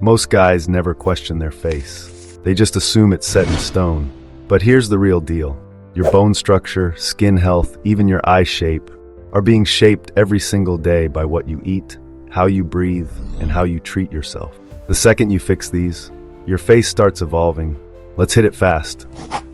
Most guys never question their face. They just assume it's set in stone. But here's the real deal. Your bone structure, skin health, even your eye shape are being shaped every single day by what you eat, how you breathe, and how you treat yourself. The second you fix these, your face starts evolving. Let's hit it fast.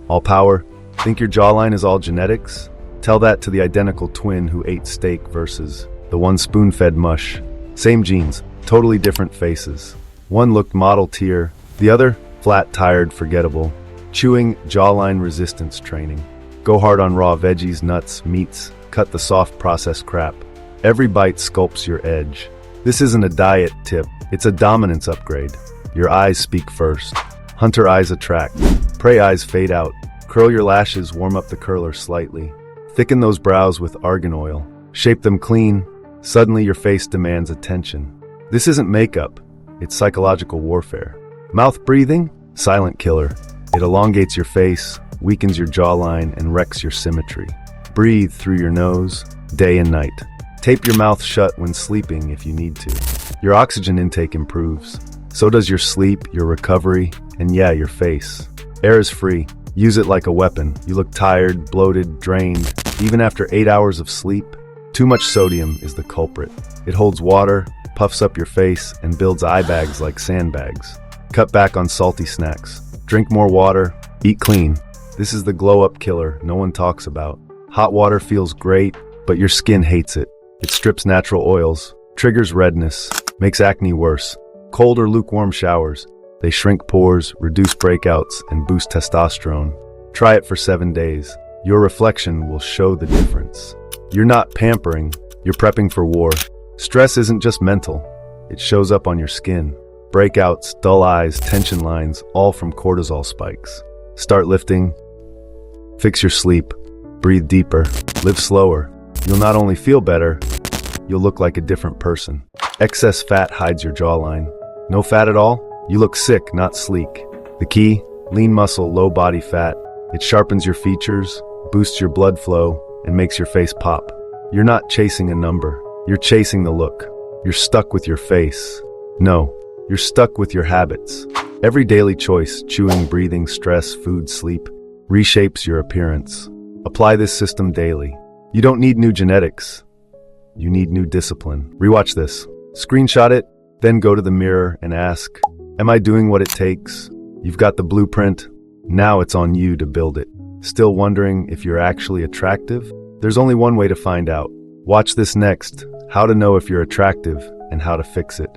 All power. Think your jawline is all genetics? Tell that to the identical twin who ate steak versus the one spoon-fed mush. Same genes, totally different faces. One looked model tier, the other flat, tired, forgettable. Chewing jawline resistance training. Go hard on raw veggies, nuts, meats. Cut the soft processed crap. Every bite sculpts your edge. This isn't a diet tip, it's a dominance upgrade. Your eyes speak first. Hunter eyes attract. Prey eyes fade out. Curl your lashes, warm up the curler slightly. Thicken those brows with argan oil. Shape them clean. Suddenly your face demands attention. This isn't makeup, it's psychological warfare. Mouth breathing? Silent killer. It elongates your face, weakens your jawline, and wrecks your symmetry. Breathe through your nose, day and night. Tape your mouth shut when sleeping if you need to. Your oxygen intake improves. So does your sleep, your recovery, and yeah, your face. Air is free. Use it like a weapon. You look tired, bloated, drained, even after 8 hours of sleep. Too much sodium is the culprit. It holds water, puffs up your face, and builds eye bags like sandbags. Cut back on salty snacks. Drink more water. Eat clean. This is the glow-up killer no one talks about. Hot water feels great, but your skin hates it. It strips natural oils, triggers redness, makes acne worse. Cold or lukewarm showers. They shrink pores, reduce breakouts, and boost testosterone. Try it for 7 days. Your reflection will show the difference. You're not pampering, you're prepping for war. Stress isn't just mental, it shows up on your skin. Breakouts, dull eyes, tension lines, all from cortisol spikes. Start lifting. Fix your sleep. Breathe deeper. Live slower. You'll not only feel better, you'll look like a different person. Excess fat hides your jawline. No fat at all? You look sick, not sleek. The key? Lean muscle, low body fat. It sharpens your features, boosts your blood flow, and makes your face pop. You're not chasing a number. You're chasing the look. You're stuck with your face. No, you're stuck with your habits. Every daily choice, chewing, breathing, stress, food, sleep, reshapes your appearance. Apply this system daily. You don't need new genetics. You need new discipline. Rewatch this. Screenshot it, then go to the mirror and ask, am I doing what it takes? You've got the blueprint. Now it's on you to build it. Still wondering if you're actually attractive? There's only one way to find out. Watch this next. How to know if you're attractive and how to fix it.